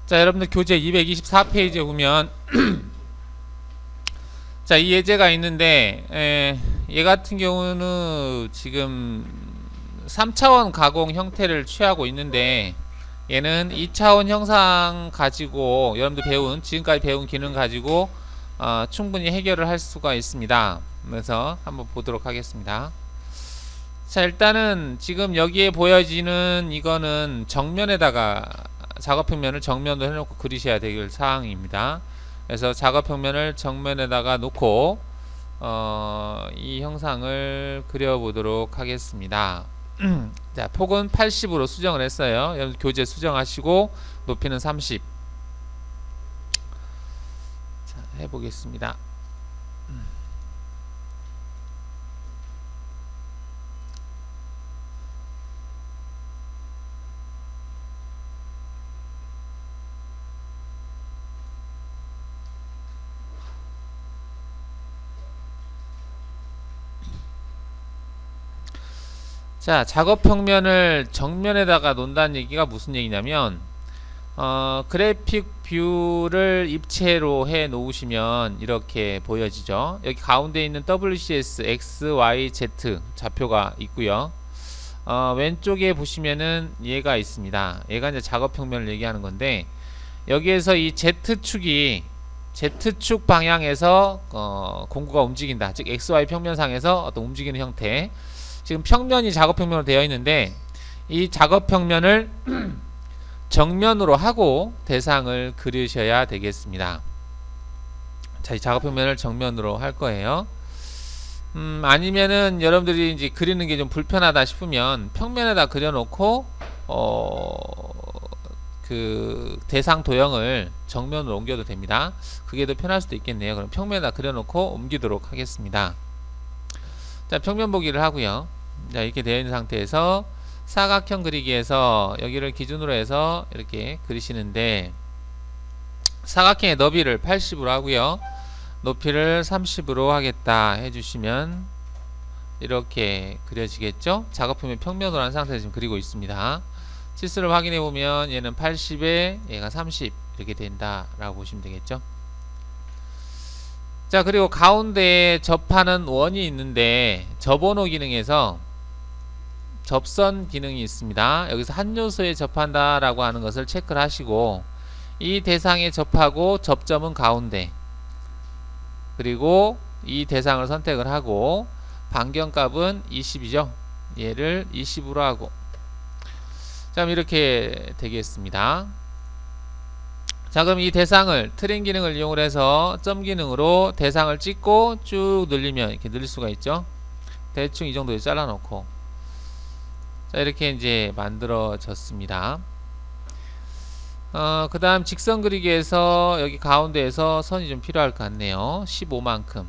자, 여러분들 교재 224페이지에 보면 자, 이 예제가 있는데 얘 같은 경우는 지금 3차원 가공 형태를 취하고 있는데 얘는 2차원 형상 가지고 여러분들 지금까지 배운 기능 가지고 충분히 해결을 할 수가 있습니다. 그래서 한번 보도록 하겠습니다. 자, 일단은 지금 여기에 보여지는 이거는 정면에다가 작업평면을 정면으로 해놓고 그리셔야 될 사항입니다. 그래서 작업평면을 정면에다가 놓고 이 형상을 그려보도록 하겠습니다. 자, 폭은 80으로 수정을 했어요. 여러분 교재 수정하시고 높이는 30. 자, 해보겠습니다. 자, 작업 평면을 정면에다가 놓는다는 얘기가 무슨 얘기냐면 그래픽 뷰를 입체로 해 놓으시면 이렇게 보여지죠. 여기 가운데 있는 WCS X, Y, Z 좌표가 있고요. 왼쪽에 보시면은 얘가 있습니다. 얘가 이제 작업 평면을 얘기하는 건데 여기에서 이 Z축이 Z축 방향에서 공구가 움직인다. 즉 XY 평면상에서 어떤 움직이는 형태. 지금 평면이 작업 평면으로 되어 있는데 이 작업 평면을 정면으로 하고 대상을 그리셔야 되겠습니다. 자, 이 작업 평면을 정면으로 할 거예요. 아니면은 여러분들이 이제 그리는 게 좀 불편하다 싶으면 평면에다 그려놓고 그 대상 도형을 정면으로 옮겨도 됩니다. 그게 더 편할 수도 있겠네요. 그럼 평면에다 그려놓고 옮기도록 하겠습니다. 자, 평면 보기를 하고요. 자, 이렇게 되어 있는 상태에서 사각형 그리기에서 여기를 기준으로 해서 이렇게 그리시는데 사각형의 너비를 80으로 하고요. 높이를 30으로 하겠다 해주시면 이렇게 그려지겠죠. 작업표면 평면으로 한 상태에서 지금 그리고 있습니다. 치수를 확인해 보면 얘는 80에 얘가 30 이렇게 된다 라고 보시면 되겠죠. 자, 그리고 가운데에 접하는 원이 있는데 접번호 기능에서 접선 기능이 있습니다. 여기서 한 요소에 접한다 라고 하는 것을 체크를 하시고 이 대상에 접하고 접점은 가운데 그리고 이 대상을 선택을 하고 반경값은 20이죠. 얘를 20으로 하고 자, 그럼 이렇게 되겠습니다. 자, 그럼 이 대상을 트림 기능을 이용을 해서 점 기능으로 대상을 찍고 쭉 늘리면 이렇게 늘릴 수가 있죠. 대충 이 정도 잘라 놓고 자, 이렇게 이제 만들어졌습니다. 그 다음 직선 그리기에서 여기 가운데에서 선이 좀 필요할 것 같네요. 15만큼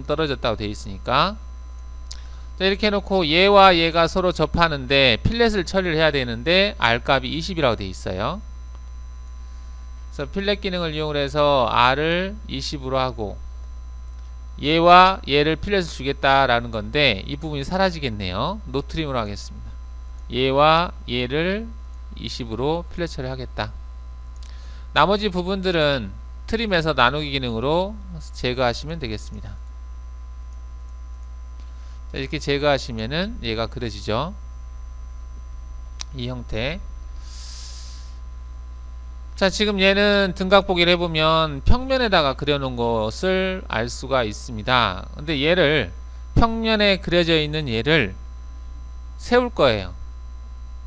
떨어졌다고 되어 있으니까 자, 이렇게 해놓고 얘와 얘가 서로 접하는데 필렛을 처리를 해야 되는데 R값이 20이라고 되어 있어요. 그래서 필렛 기능을 이용을 해서 R을 20으로 하고 얘와 얘를 필렛을 주겠다라는 건데 이 부분이 사라지겠네요. 노트림으로 하겠습니다. 얘와 얘를 20으로 필렛 처리하겠다. 나머지 부분들은 트림에서 나누기 기능으로 제거하시면 되겠습니다. 자, 이렇게 제거하시면은 얘가 그려지죠. 이 형태. 자, 지금 얘는 등각 보기를 해보면 평면에다가 그려놓은 것을 알 수가 있습니다. 근데 얘를 평면에 그려져 있는 얘를 세울 거예요.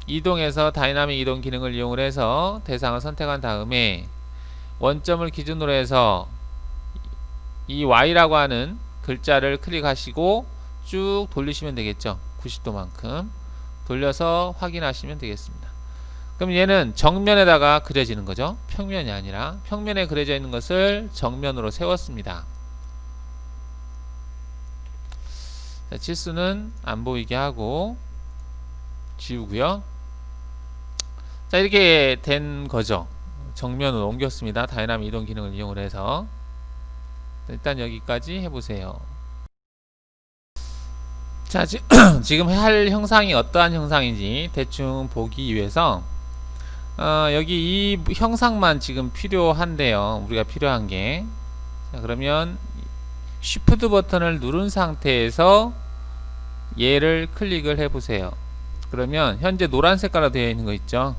이동해서 다이나믹 이동 기능을 이용을 해서 대상을 선택한 다음에 원점을 기준으로 해서 이 Y라고 하는 글자를 클릭하시고 쭉 돌리시면 되겠죠. 90도만큼 돌려서 확인하시면 되겠습니다. 그럼 얘는 정면에다가 그려지는 거죠. 평면이 아니라 평면에 그려져 있는 것을 정면으로 세웠습니다. 자, 치수는 안 보이게 하고 지우고요. 자, 이렇게 된 거죠. 정면으로 옮겼습니다. 다이나믹 이동 기능을 이용을 해서 일단 여기까지 해보세요. 자, 지금 할 형상이 어떠한 형상인지 대충 보기 위해서 여기 이 형상만 지금 필요한데요. 우리가 필요한 게. 자, 그러면 Shift 버튼을 누른 상태에서 얘를 클릭을 해 보세요. 그러면 현재 노란 색깔로 되어 있는 거 있죠.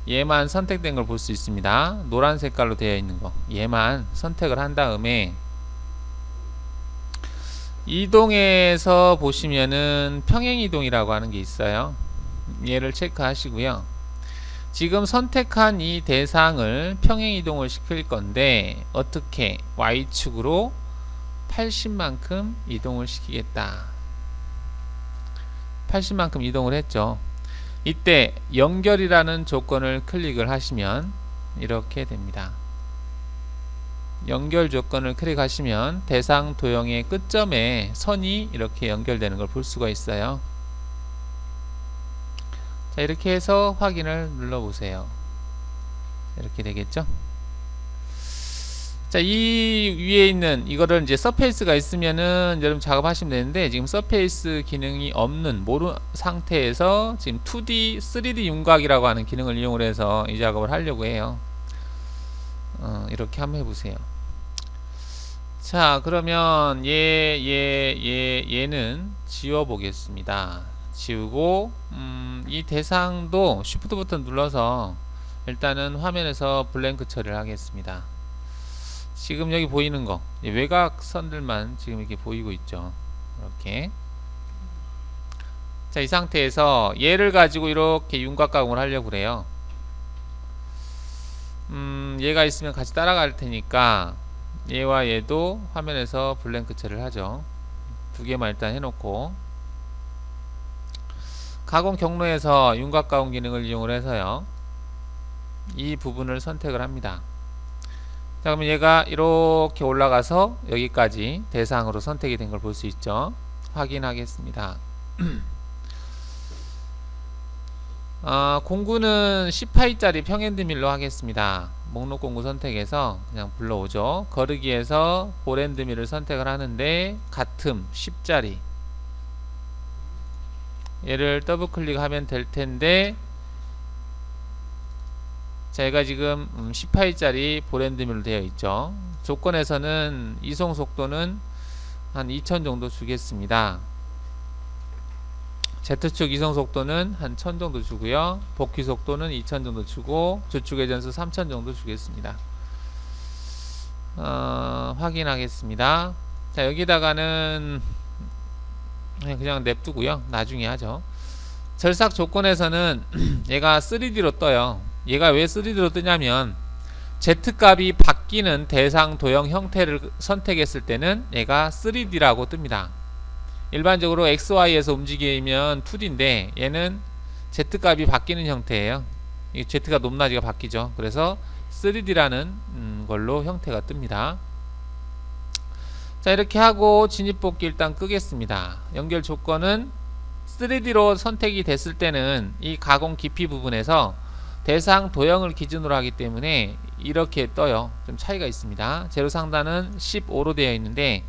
얘만 선택된 걸 볼 수 있습니다. 노란 색깔로 되어 있는 거 얘만 선택을 한 다음에 이동에서 보시면은 평행이동이라고 하는 게 있어요. 얘를 체크하시고요. 지금 선택한 이 대상을 평행이동을 시킬 건데 어떻게 Y축으로 80만큼 이동을 시키겠다. 80만큼 이동을 했죠. 이때 연결이라는 조건을 클릭을 하시면 이렇게 됩니다. 연결 조건을 클릭하시면 대상 도형의 끝점에 선이 이렇게 연결되는 걸 볼 수가 있어요. 자, 이렇게 해서 확인을 눌러 보세요. 이렇게 되겠죠. 자, 이 위에 있는 이거를 이제 서페이스가 있으면은 여러분 작업하시면 되는데 지금 서페이스 기능이 없는 모르는 상태에서 지금 2D, 3D 윤곽이라고 하는 기능을 이용을 해서 이 작업을 하려고 해요. 이렇게 한번 해보세요. 자, 그러면 얘는 지워 보겠습니다. 지우고 이 대상도 Shift 버튼 눌러서 일단은 화면에서 블랭크 처리를 하겠습니다. 지금 여기 보이는 거 외곽선들만 지금 이렇게 보이고 있죠. 이렇게. 자, 이 상태에서 얘를 가지고 이렇게 윤곽 가공을 하려고 그래요. 얘가 있으면 같이 따라갈 테니까 얘와 얘도 화면에서 블랭크 처리를 하죠. 두 개만 일단 해놓고 가공 경로에서 윤곽 가공 기능을 이용을 해서요. 이 부분을 선택을 합니다. 자, 그러면 얘가 이렇게 올라가서 여기까지 대상으로 선택이 된 걸 볼 수 있죠. 확인하겠습니다. 공구는 10파이짜리 평핸드밀로 하겠습니다. 목록 공구 선택해서 그냥 불러오죠. 거르기에서 볼핸드밀을 선택을 하는데 같음 10짜리 얘를 더블 클릭하면 될 텐데 자, 얘가 지금 10파이짜리 볼핸드밀로 되어 있죠. 조건에서는 이송 속도는 한 2000 정도 주겠습니다. Z축 이송 속도는 한 1000 정도 주고요. 복귀 속도는 2000 정도 주고 주축 회전수 3000 정도 주겠습니다. 확인하겠습니다. 자, 여기다가는 그냥 냅두고요. 나중에 하죠. 절삭 조건에서는 얘가 3D로 떠요. 얘가 왜 3D로 뜨냐면 Z값이 바뀌는 대상 도형 형태를 선택했을 때는 얘가 3D라고 뜹니다. 일반적으로 XY에서 움직이면 2D인데 얘는 Z값이 바뀌는 형태예요. 이 Z가 높낮이가 바뀌죠. 그래서 3D라는 걸로 형태가 뜹니다. 자, 이렇게 하고 진입복귀 일단 끄겠습니다. 연결 조건은 3D로 선택이 됐을 때는 이 가공 깊이 부분에서 대상 도형을 기준으로 하기 때문에 이렇게 떠요. 좀 차이가 있습니다. 제로 상단은 15로 되어 있는데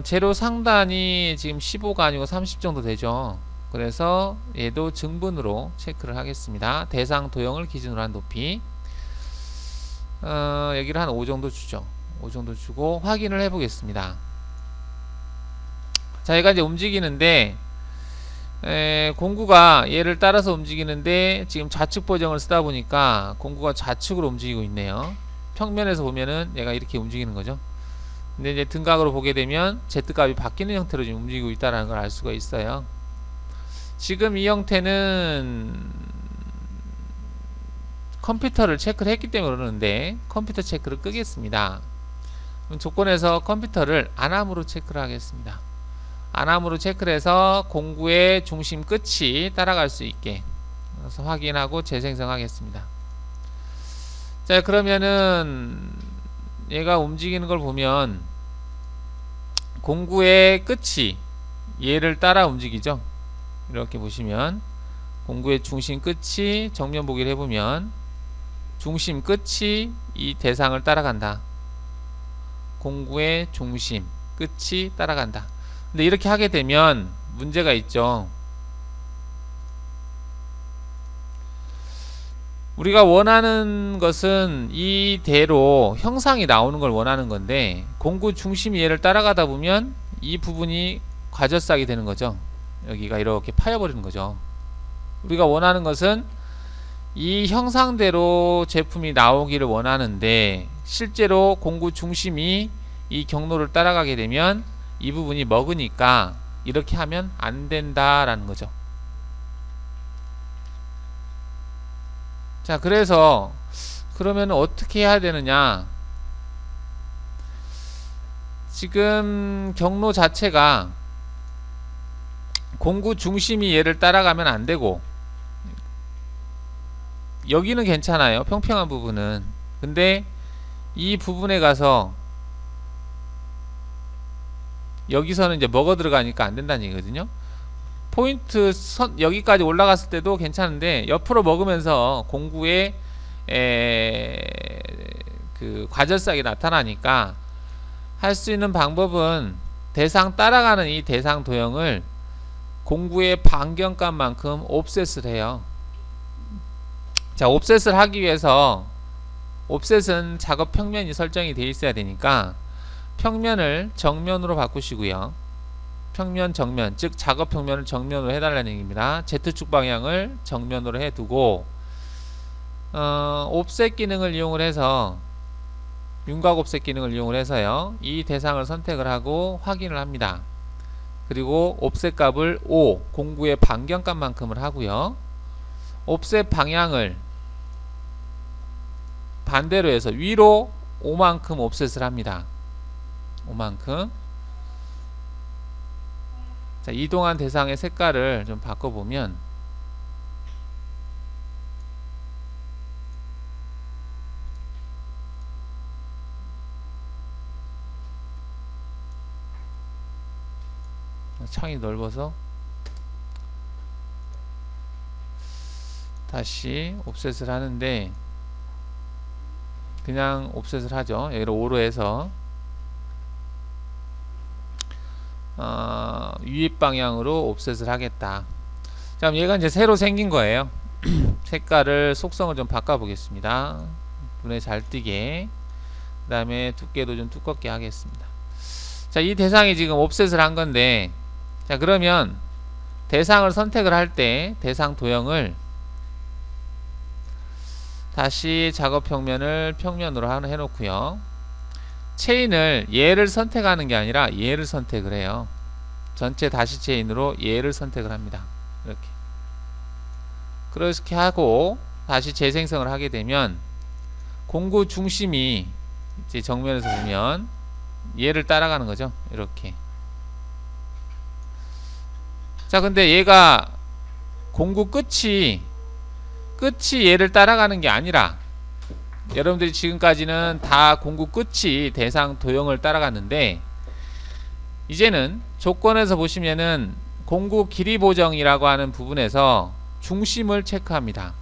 제로 상단이 지금 15가 아니고 30 정도 되죠. 그래서 얘도 증분으로 체크를 하겠습니다. 대상 도형을 기준으로 한 높이 여기를 한 5 정도 주죠. 5 정도 주고 확인을 해 보겠습니다. 자, 얘가 이제 움직이는데 공구가 얘를 따라서 움직이는데 지금 좌측 보정을 쓰다 보니까 공구가 좌측으로 움직이고 있네요. 평면에서 보면은 얘가 이렇게 움직이는 거죠. 근데 이제 등각으로 보게 되면 Z값이 바뀌는 형태로 지금 움직이고 있다는 걸 알 수가 있어요. 지금 이 형태는 컴퓨터를 체크를 했기 때문에 그러는데 컴퓨터 체크를 끄겠습니다. 그럼 조건에서 컴퓨터를 안함으로 체크를 하겠습니다. 안함으로 체크를 해서 공구의 중심 끝이 따라갈 수 있게 그래서 확인하고 재생성하겠습니다. 자, 그러면은 얘가 움직이는 걸 보면 공구의 끝이 얘를 따라 움직이죠. 이렇게 보시면 공구의 중심 끝이 정면 보기를 해보면 중심 끝이 이 대상을 따라간다. 공구의 중심 끝이 따라간다. 근데 이렇게 하게 되면 문제가 있죠. 우리가 원하는 것은 이대로 형상이 나오는 걸 원하는 건데, 공구 중심이 얘를 따라가다 보면 이 부분이 과저싹이 되는 거죠. 여기가 이렇게 파여버리는 거죠. 우리가 원하는 것은 이 형상대로 제품이 나오기를 원하는데, 실제로 공구 중심이 이 경로를 따라가게 되면 이 부분이 먹으니까 이렇게 하면 안 된다라는 거죠. 자, 그래서 그러면 어떻게 해야 되느냐? 지금 경로 자체가 공구 중심이 얘를 따라가면 안 되고, 여기는 괜찮아요, 평평한 부분은. 근데 이 부분에 가서 여기서는 이제 먹어 들어가니까 안 된다는 얘기거든요. 포인트 선 여기까지 올라갔을 때도 괜찮은데, 옆으로 먹으면서 공구에 그 과절삭이 나타나니까 할 수 있는 방법은 대상 따라가는 이 대상 도형을 공구의 반경값만큼 옵셋을 해요. 자, 옵셋을 하기 위해서, 옵셋은 작업 평면이 설정이 되어 있어야 되니까 평면을 정면으로 바꾸시고요. 평면 정면, 즉 작업 평면을 정면으로 해달라는 얘기입니다. Z축 방향을 정면으로 해두고, 옵셋 기능을 이용을 해서, 윤곽 옵셋 기능을 이용을 해서요, 이 대상을 선택을 하고 확인을 합니다. 그리고 옵셋 값을 5, 공구의 반경값만큼을 하고요. 옵셋 방향을 반대로 해서 위로 5만큼 옵셋을 합니다. 5만큼. 자, 이동한 대상의 색깔을 좀 바꿔보면, 창이 넓어서 다시 옵셋을 하는데, 그냥 옵셋을 하죠. 여기를 5로 해서 유입 방향으로 옵셋을 하겠다. 자, 그럼 얘가 이제 새로 생긴 거예요. 색깔을, 속성을 좀 바꿔 보겠습니다. 눈에 잘 띄게. 그 다음에 두께도 좀 두껍게 하겠습니다. 자, 이 대상이 지금 옵셋을 한 건데, 자, 그러면 대상을 선택을 할 때 대상 도형을 다시 작업 평면을 평면으로 해놓고요. 체인을 얘를 선택하는 게 아니라 얘를 선택을 해요. 전체 다시 체인으로 얘를 선택을 합니다. 이렇게. 그렇게 하고 다시 재생성을 하게 되면 공구 중심이 이제 정면에서 보면 얘를 따라가는 거죠. 이렇게. 자, 근데 얘가 공구 끝이 얘를 따라가는 게 아니라, 여러분들이 지금까지는 다 공구 끝이 대상 도형을 따라갔는데, 이제는 조건에서 보시면은 공구 길이 보정이라고 하는 부분에서 중심을 체크합니다.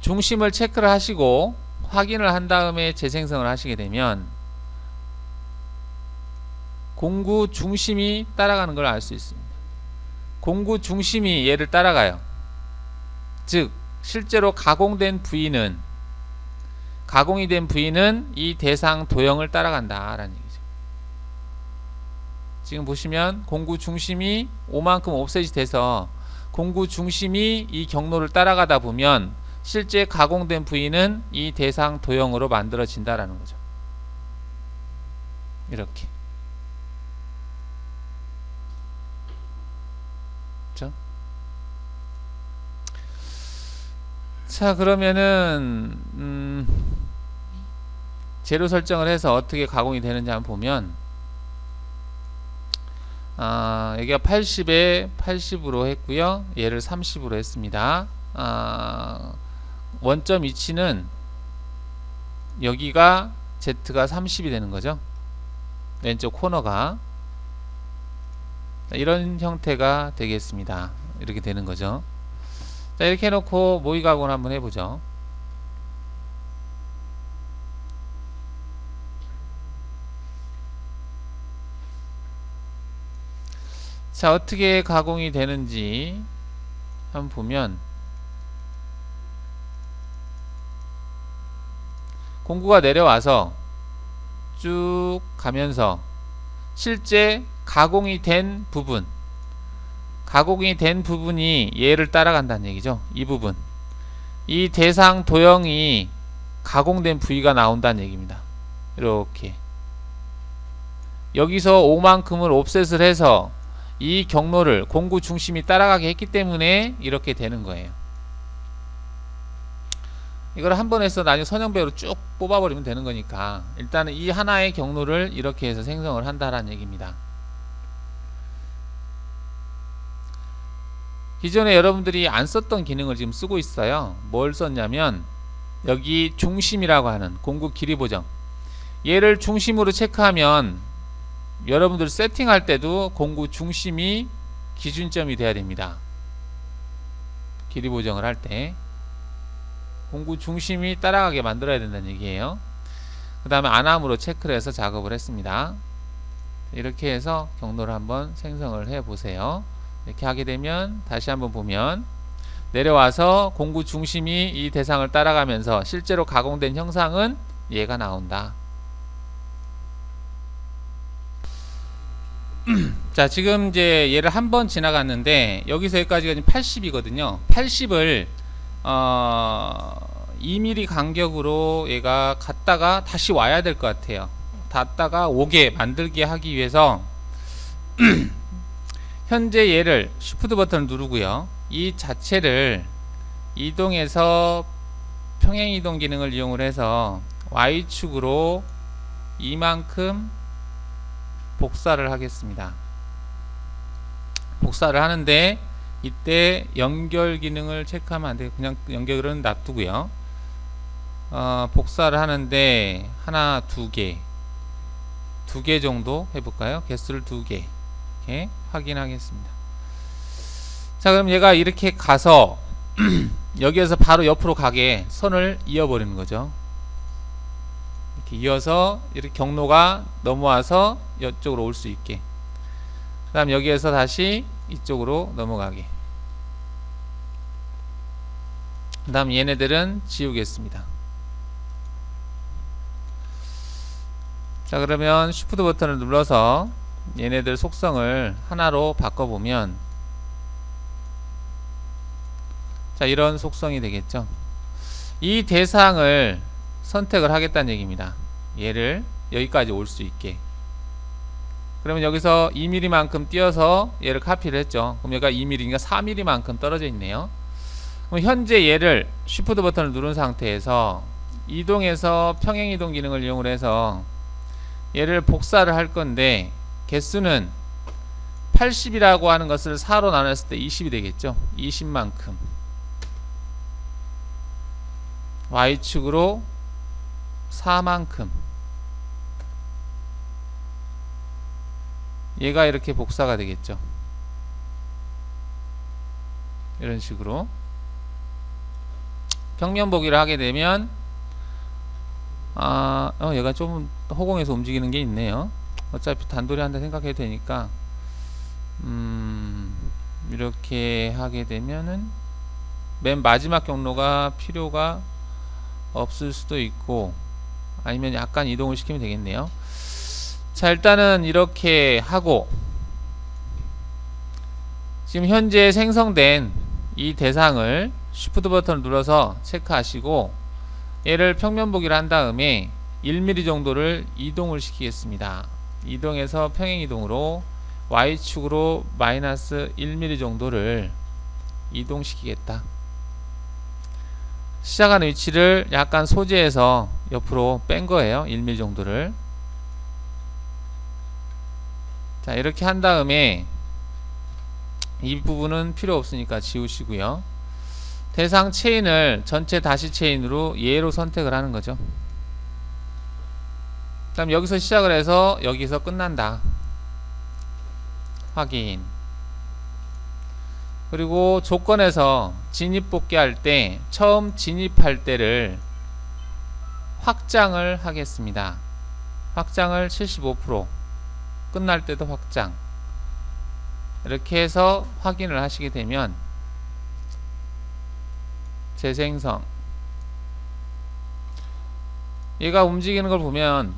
중심을 체크를 하시고 확인을 한 다음에 재생성을 하시게 되면 공구 중심이 따라가는 걸 알 수 있습니다. 공구 중심이 얘를 따라가요. 즉 실제로 가공이 된 부위는 이 대상 도형을 따라간다 라는 얘기죠. 지금 보시면 공구 중심이 5만큼 옵셋이 돼서 공구 중심이 이 경로를 따라가다 보면 실제 가공된 부위는 이 대상 도형으로 만들어진다라는 거죠. 이렇게. 그렇죠? 자, 그러면은 재료 설정을 해서 어떻게 가공이 되는지 한번 보면, 여기가 80에 80으로 했고요. 얘를 30으로 했습니다. 원점 위치는 여기가 Z가 30이 되는 거죠. 왼쪽 코너가. 이런 형태가 되겠습니다. 이렇게 되는 거죠. 자, 이렇게 해놓고 모의 가공을 한번 해보죠. 자, 어떻게 가공이 되는지 한번 보면, 공구가 내려와서 쭉 가면서 실제 가공이 된 부분이 얘를 따라간다는 얘기죠. 이 부분, 이 대상 도형이 가공된 부위가 나온다는 얘기입니다. 이렇게 여기서 5만큼을 옵셋을 해서 이 경로를 공구 중심이 따라가게 했기 때문에 이렇게 되는 거예요. 이걸 한 번 해서 나중에 선형배로 쭉 뽑아버리면 되는 거니까 일단은 이 하나의 경로를 이렇게 해서 생성을 한다라는 얘기입니다. 기존에 여러분들이 안 썼던 기능을 지금 쓰고 있어요. 뭘 썼냐면 여기 중심이라고 하는 공구 길이 보정, 얘를 중심으로 체크하면 여러분들 세팅할 때도 공구 중심이 기준점이 돼야 됩니다. 길이 보정을 할 때 공구 중심이 따라가게 만들어야 된다는 얘기예요. 그 다음에 안함으로 체크를 해서 작업을 했습니다. 이렇게 해서 경로를 한번 생성을 해 보세요. 이렇게 하게 되면 다시 한번 보면 내려와서 공구 중심이 이 대상을 따라가면서 실제로 가공된 형상은 얘가 나온다. 자, 지금 이제 얘를 한번 지나갔는데 여기서 여기까지가 지금 80이거든요. 80을 2mm 간격으로 얘가 갔다가 다시 와야 될 것 같아요. 닿다가 오게 만들게 하기 위해서 현재 얘를 Shift 버튼을 누르고요. 이 자체를 이동해서 평행 이동 기능을 이용을 해서 Y축으로 이만큼 복사를 하겠습니다. 복사를 하는데 이때 연결 기능을 체크하면 안 돼요. 그냥 연결은 놔두고요. 복사를 하는데 하나, 두 개 정도 해볼까요? 개수를 2개 이렇게 확인하겠습니다. 자, 그럼 얘가 이렇게 가서 여기에서 바로 옆으로 가게 선을 이어버리는 거죠. 이렇게 이어서 이렇게 경로가 넘어와서 이쪽으로 올 수 있게. 그 다음 여기에서 다시 이쪽으로 넘어가게. 그 다음 얘네들은 지우겠습니다. 자, 그러면 Shift 버튼을 눌러서 얘네들 속성을 하나로 바꿔보면 자, 이런 속성이 되겠죠. 이 대상을 선택을 하겠다는 얘기입니다. 얘를 여기까지 올 수 있게. 그러면 여기서 2mm만큼 띄어서 얘를 카피를 했죠. 그럼 얘가 2mm니까 4mm만큼 떨어져 있네요. 그럼 현재 얘를 Shift 버튼을 누른 상태에서 이동해서 평행 이동 기능을 이용을 해서 얘를 복사를 할 건데 개수는 80이라고 하는 것을 4로 나눴을 때 20이 되겠죠. 20만큼 Y축으로 4만큼 얘가 이렇게 복사가 되겠죠. 이런 식으로 평면 보기를 하게 되면 얘가 좀 허공에서 움직이는 게 있네요. 어차피 단돌이 한다 생각해도 되니까 이렇게 하게 되면은 맨 마지막 경로가 필요가 없을 수도 있고 아니면 약간 이동을 시키면 되겠네요. 자, 일단은 이렇게 하고 지금 현재 생성된 이 대상을 Shift 버튼을 눌러서 체크하시고 얘를 평면 보기를 한 다음에 1mm 정도를 이동을 시키겠습니다. 이동해서 평행 이동으로 Y축으로 마이너스 1mm 정도를 이동시키겠다. 시작하는 위치를 약간 소재에서 옆으로 뺀 거예요. 1mm 정도를. 자, 이렇게 한 다음에 이 부분은 필요 없으니까 지우시고요. 대상 체인을 전체 다시 체인으로 얘로 선택을 하는 거죠. 그 다음 여기서 시작을 해서 여기서 끝난다. 확인. 그리고 조건에서 진입 복귀 할 때 처음 진입할 때를 확장을 하겠습니다. 확장을 75%, 끝날 때도 확장. 이렇게 해서 확인을 하시게 되면 재생성 얘가 움직이는 걸 보면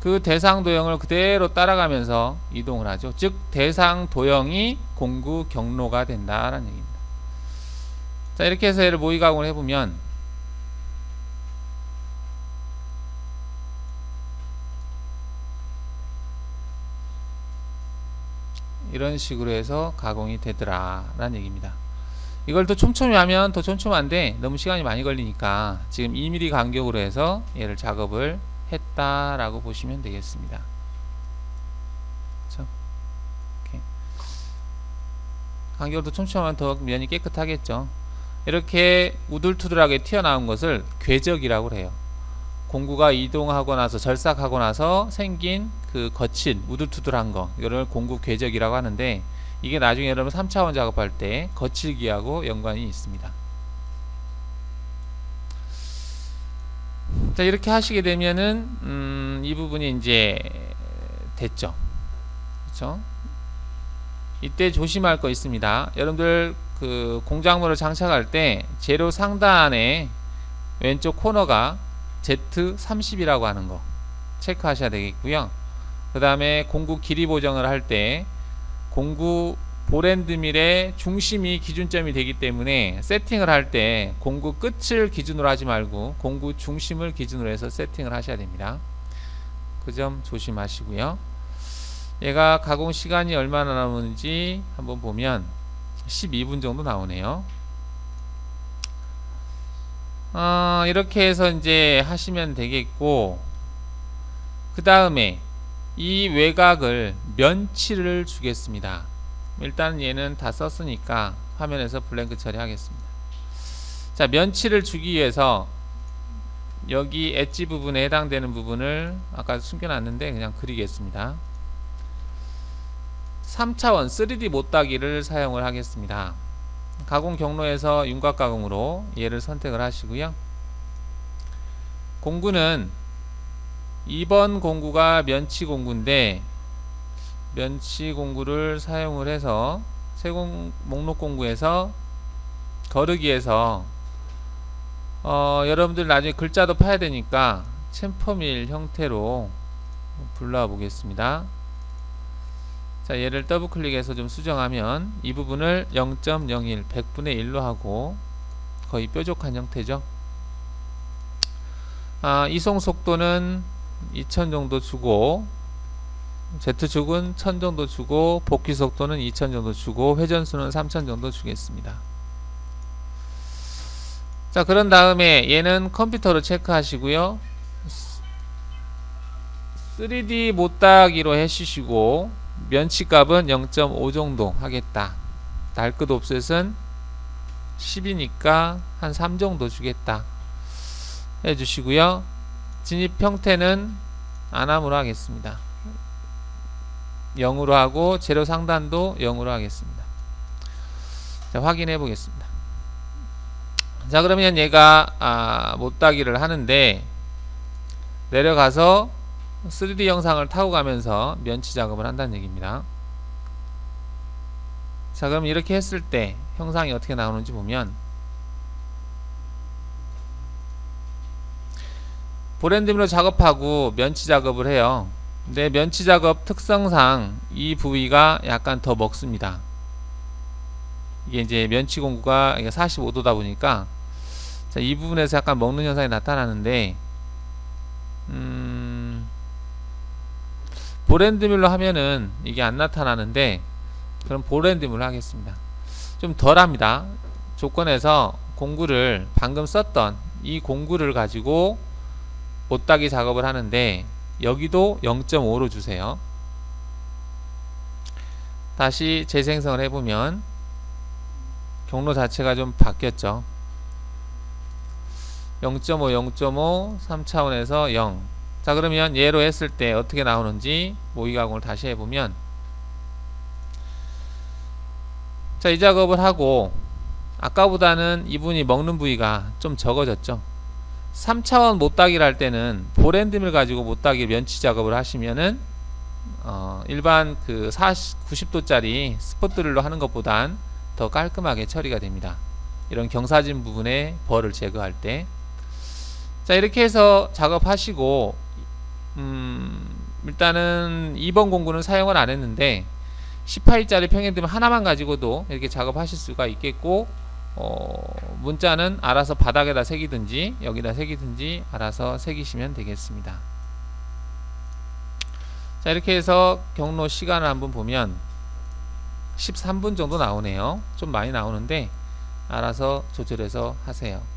그 대상 도형을 그대로 따라가면서 이동을 하죠. 즉 대상 도형이 공구 경로가 된다라는 얘기입니다. 자, 이렇게 해서 얘를 모의 가공을 해보면 이런 식으로 해서 가공이 되더라 라는 얘기입니다. 이걸 더 촘촘히 하면 더 촘촘한데 너무 시간이 많이 걸리니까 지금 2mm 간격으로 해서 얘를 작업을 했다라고 보시면 되겠습니다. 그렇죠? 이렇게. 간격을 더 촘촘하면 더 면이 깨끗하겠죠. 이렇게 우둘투둘하게 튀어나온 것을 궤적이라고 해요. 공구가 이동하고 나서 절삭하고 나서 생긴 그 거친 우둘투둘한 거, 이거를 공구 궤적이라고 하는데, 이게 나중에 여러분 3차원 작업할 때 거칠기하고 연관이 있습니다. 자, 이렇게 하시게 되면은 이 부분이 이제 됐죠. 그렇죠? 이때 조심할 거 있습니다. 여러분들 그 공작물을 장착할 때 재료 상단에 왼쪽 코너가 Z30이라고 하는 거 체크하셔야 되겠고요. 그 다음에 공구 길이 보정을 할 때 공구 볼앤드밀의 중심이 기준점이 되기 때문에 세팅을 할 때 공구 끝을 기준으로 하지 말고 공구 중심을 기준으로 해서 세팅을 하셔야 됩니다. 그 점 조심하시고요. 얘가 가공 시간이 얼마나 남았는지 한번 보면 12분 정도 나오네요. 이렇게 해서 이제 하시면 되겠고, 그 다음에 이 외곽을 면치를 주겠습니다. 일단 얘는 다 썼으니까 화면에서 블랭크 처리하겠습니다. 자, 면치를 주기 위해서 여기 엣지 부분에 해당되는 부분을 아까 숨겨놨는데 그냥 그리겠습니다. 3차원 3D 못따기를 사용을 하겠습니다. 가공 경로에서 윤곽 가공으로 얘를 선택을 하시고요. 공구는 2번 공구가 면치 공구인데, 면치 공구를 사용을 해서 세공 목록 공구에서 거르기에서 여러분들 나중에 글자도 파야 되니까 챔퍼밀 형태로 불러와 보겠습니다. 자, 얘를 더블 클릭해서 좀 수정하면 이 부분을 0.01 100분의 1로 하고 거의 뾰족한 형태죠. 이송 속도는 2000 정도 주고, Z축은 1000 정도 주고, 복귀 속도는 2000 정도 주고, 회전수는 3000 정도 주겠습니다. 자, 그런 다음에 얘는 컴퓨터로 체크하시고요. 3D 못따기로 해주시고, 면치값은 0.5 정도 하겠다. 날끝 옵셋은 10이니까 한 3 정도 주겠다 해주시고요. 진입 형태는 안함으로 하겠습니다. 0으로 하고 재료 상단도 0으로 하겠습니다. 자, 확인해 보겠습니다. 자, 그러면 얘가 못따기를 하는데 내려가서 3D 영상을 타고 가면서 면치 작업을 한다는 얘기입니다. 자, 그럼 이렇게 했을 때 형상이 어떻게 나오는지 보면, 볼앤드밀로 작업하고 면치 작업을 해요. 근데 면치 작업 특성상 이 부위가 약간 더 먹습니다. 이게 이제 면치 공구가 45도다 보니까 자, 이 부분에서 약간 먹는 현상이 나타나는데, 볼앤드밀로 하면은 이게 안 나타나는데, 그럼 볼앤드밀로 하겠습니다. 좀 덜합니다. 조건에서 공구를 방금 썼던 이 공구를 가지고 못따기 작업을 하는데 여기도 0.5로 주세요. 다시 재생성을 해보면 경로 자체가 좀 바뀌었죠. 0.5, 0.5, 3차원에서 0. 자, 그러면 얘로 했을 때 어떻게 나오는지 모의 가공을 다시 해보면, 자, 이 작업을 하고 아까보다는 이분이 먹는 부위가 좀 적어졌죠. 3차원 못따기를 할 때는 볼앤드밀 가지고 못따기 면치 작업을 하시면은 일반 그 90도짜리 스포트릴로 하는 것보단 더 깔끔하게 처리가 됩니다. 이런 경사진 부분에 벌을 제거할 때. 자, 이렇게 해서 작업하시고 일단은 2번 공구는 사용을 안 했는데 18짜리 평행등 하나만 가지고도 이렇게 작업하실 수가 있겠고, 문자는 알아서 바닥에다 새기든지 여기다 새기든지 알아서 새기시면 되겠습니다. 자, 이렇게 해서 경로 시간을 한번 보면 13분 정도 나오네요. 좀 많이 나오는데 알아서 조절해서 하세요.